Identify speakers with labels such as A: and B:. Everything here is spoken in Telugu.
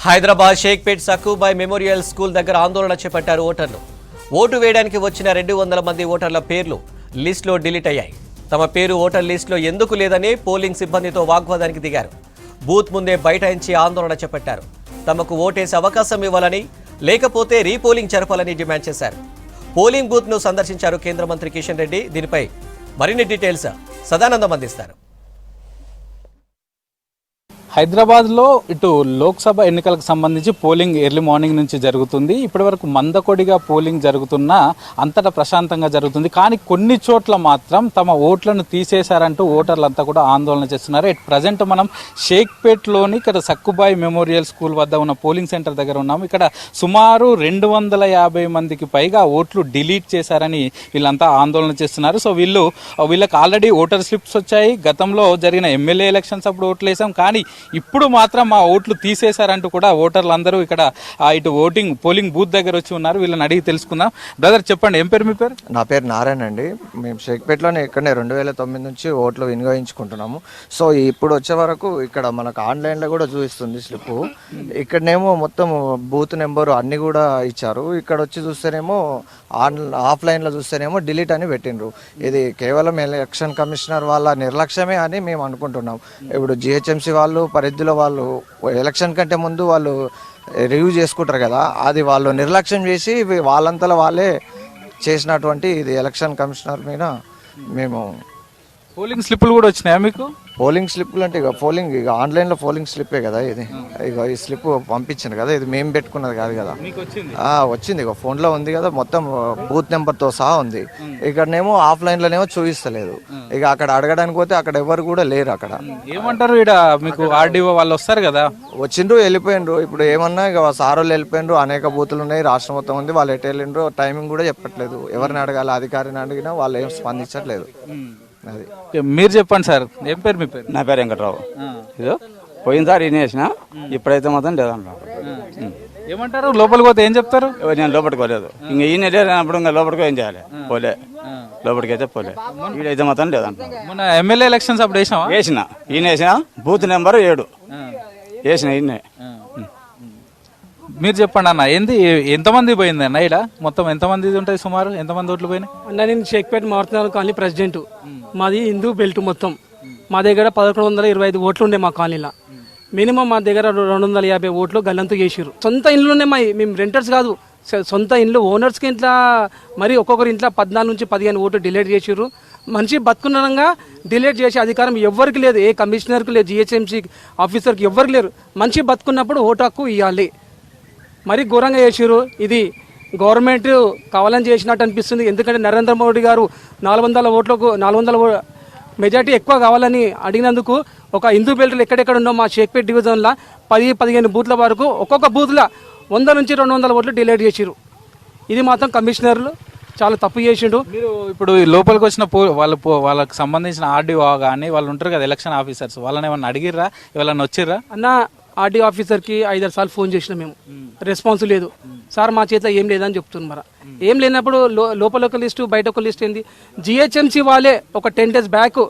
A: హైదరాబాద్ షేక్పేట్ సక్కుబాయ్ మెమోరియల్ స్కూల్ దగ్గర ఆందోళన చేపట్టారు ఓటర్లు. ఓటు వేయడానికి వచ్చిన 200 మంది ఓటర్ల పేర్లు లిస్టులో డిలీట్ అయ్యాయి. తమ పేరు ఓటర్ లిస్టులో ఎందుకు లేదని పోలింగ్ సిబ్బందితో వాగ్వాదానికి దిగారు. బూత్ ముందే బైఠాయించి ఆందోళన చేపట్టారు. తమకు ఓటేసే అవకాశం ఇవ్వాలని, లేకపోతే రీపోలింగ్ జరపాలని డిమాండ్ చేశారు. పోలింగ్ బూత్ను సందర్శించారు కేంద్ర మంత్రి కిషన్ రెడ్డి. దీనిపై మరిన్ని డీటెయిల్స్ సదానందం అందిస్తారు.
B: హైదరాబాద్లో ఇటు లోక్సభ ఎన్నికలకు సంబంధించి పోలింగ్ ఎర్లీ మార్నింగ్ నుంచి జరుగుతుంది. ఇప్పటివరకు మందకొడిగా పోలింగ్ జరుగుతున్నా అంతటా ప్రశాంతంగా జరుగుతుంది. కానీ కొన్ని చోట్ల మాత్రం తమ ఓట్లను తీసేశారంటూ ఓటర్లంతా కూడా ఆందోళన చేస్తున్నారు. ఎట్ ప్రజెంట్ మనం షేక్పేట్లోని ఇక్కడ సక్కుబాయ్ మెమోరియల్ స్కూల్ వద్ద ఉన్న పోలింగ్ సెంటర్ దగ్గర ఉన్నాము. ఇక్కడ సుమారు 250 మందికి పైగా ఓట్లు డిలీట్ చేశారని వీళ్ళంతా ఆందోళన చేస్తున్నారు. సో వీళ్ళకి ఆల్రెడీ ఓటర్ స్లిప్స్ వచ్చాయి. గతంలో జరిగిన ఎమ్మెల్యే ఎలక్షన్స్ అప్పుడు ఓట్లు వేసాం, కానీ ఇప్పుడు మాత్రం మా ఓట్లు తీసేశారంటూ కూడా ఓటర్లు అందరూ ఇక్కడ ఇటు పోలింగ్ బూత్ దగ్గర వచ్చి ఉన్నారు. వీళ్ళని అడిగి తెలుసుకుందాం. బ్రదర్ చెప్పండి, ఏం పేరు మీ పేరు?
C: నా పేరు నారాయణ అండి. మేము షేక్పేట్లోనే ఇక్కడనే 2009 నుంచి ఓట్లు వినియోగించుకుంటున్నాము. సో ఇప్పుడు వచ్చే వరకు ఇక్కడ మనకు ఆన్లైన్లో కూడా చూపిస్తుంది స్లిప్. ఇక్కడనేమో మొత్తం బూత్ నెంబరు అన్నీ కూడా ఇచ్చారు. ఇక్కడ వచ్చి చూస్తేనేమో ఆఫ్లైన్లో చూస్తేనేమో డిలీట్ అని పెట్టిండ్రు. ఇది కేవలం ఎలక్షన్ కమిషనర్ వాళ్ళ నిర్లక్ష్యమే అని మేము అనుకుంటున్నాం. ఇప్పుడు జిహెచ్ఎంసీ వాళ్ళు పరిధిలో వాళ్ళు ఎలక్షన్ కంటే ముందు వాళ్ళు రివ్యూ చేసుకుంటారు కదా, అది వాళ్ళు నిర్లక్ష్యం చేసి వాళ్ళంతలో వాళ్ళే చేసినటువంటి ఇది ఎలక్షన్ కమిషనర్ మీద మేము.
B: పోలింగ్ స్లిప్లు కూడా వచ్చినాయా మీకు?
C: పోలింగ్ స్లిప్లు అంటే ఇక ఆన్లైన్లో పోలింగ్ స్లిప్పే కదా ఇది. ఇక ఈ స్లిప్ పంపించింది కదా, ఇది మేము పెట్టుకున్నది కాదు కదా. వచ్చింది, ఇక ఫోన్లో ఉంది కదా, మొత్తం బూత్ నెంబర్తో సహా ఉంది. ఇక్కడనేమో ఆఫ్లైన్లోనేమో చూపిస్తలేదు. ఇక అక్కడ అడగడానికి పోతే అక్కడ ఎవరు కూడా లేరు. అక్కడ
B: ఏమంటారు, ఇక్కడ మీకు ఆర్డీఓ వాళ్ళు వస్తారు కదా,
C: వచ్చిండ్రు వెళ్ళిపోయిండ్రు. ఇప్పుడు ఏమన్నా ఇక సార్ వాళ్ళు వెళ్ళిపోయిండ్రు. అనేక బూతులు ఉన్నాయి, రాష్ట్రం మొత్తం ఉంది. వాళ్ళు ఎటు వెళ్ళిండ్రు టైమింగ్ కూడా చెప్పట్లేదు. ఎవరిని అడగాలి, అధికారిని అడిగినా వాళ్ళు ఏం స్పందించట్లేదు. అది
B: మీరు చెప్పండి సార్, ఏం పేరు మీ పేరు?
D: నా పేరు వెంకట్రావు. ఇదో పోయినసారి ఈయన వేసిన, ఇప్పుడైతే మాత్రం లేదన్నా.
B: ఏమంటారు, లోపలికి పోతే ఏం చెప్తారు?
D: నేను లోపలికి పోలేదు. ఇంకా ఈయన లేనప్పుడు ఇంకా లోపలికి ఏం చేయాలి? పోలే, లోపలికి అయితే పోలే. ఈడైతే మాత్రం లేదంట.
B: మొన్న ఎమ్మెల్యే ఎలక్షన్స్ అప్పుడు
D: వేసిన ఈయన వేసిన బూత్ నెంబర్ 7 వేసిన ఈయన.
B: మీరు చెప్పండి అన్న, ఎంతమంది పోయింది అన్న? ఇక్కడ మొత్తం ఎంతమంది ఉంటుంది, సుమారు ఎంతమంది ఓట్లు పోయినాయి
E: అన్న? నేను షేక్పేట్ మారుతున్నాను కాలనీ ప్రెసిడెంట్. మాది హిందూ బెల్ట్. మొత్తం మా దగ్గర 1125 ఓట్లు ఉండే మా కాలనీలో. మినిమం మా దగ్గర 250 ఓట్లు గల్లంతు చేసిరు. సొంత ఇండ్లునే మేము రెంటర్స్ కాదు, సొంత ఇండ్లు. ఓనర్స్కి ఇంట్లో మరి ఒక్కొక్కరి ఇంట్లో 14 నుంచి 15 ఓట్లు డిలీట్ చేసిర్రు. మనిషి బతుకున్నంగా డిలీట్ చేసే అధికారం ఎవరికి లేదు. ఏ కమిషనర్కి లేదు, జిహెచ్ఎంసీ ఆఫీసర్కి ఎవరికి లేరు. మనిషి బతుకున్నప్పుడు ఓటు హక్కు ఇవ్వాలి. మరీ ఘోరంగా చేసిర్రు. ఇది గవర్నమెంట్ కావాలని చేసినట్టు అనిపిస్తుంది. ఎందుకంటే నరేంద్ర మోడీ గారు 400 మెజార్టీ ఎక్కువ కావాలని అడిగినందుకు ఒక హిందూ బెల్ట్లు ఎక్కడెక్కడ ఉన్నో మా షేక్పేట్ డివిజన్లో 10-15 బూత్ల వరకు ఒక్కొక్క బూత్లో 100 నుంచి 200 ఓట్లు డిలీట్ చేసిరు. ఇది మాత్రం కమిషనర్లు చాలా తప్పు చేసిండు.
B: మీరు ఇప్పుడు లోపలికి వచ్చిన వాళ్ళకి సంబంధించిన ఆర్డీఓ కానీ వాళ్ళు ఉంటారు కదా, ఎలక్షన్ ఆఫీసర్స్, వాళ్ళని ఏమన్నా అడిగిర్రా? ఎవరన్నా వచ్చిర్రా?
E: అన్న, ఆర్డీఓ ఆఫీసర్కి 5-6 సార్లు ఫోన్ చేసినా మేము, రెస్పాన్స్ లేదు. సార్ మా చేతిలో ఏం లేదని చెప్తున్నారు. మరి ఏం లేనప్పుడు లోపల ఒక లిస్టు, బయట ఒక లిస్ట్ ఏంది? జిహెచ్ఎంసీ వాళ్ళే ఒక 10 days బ్యాక్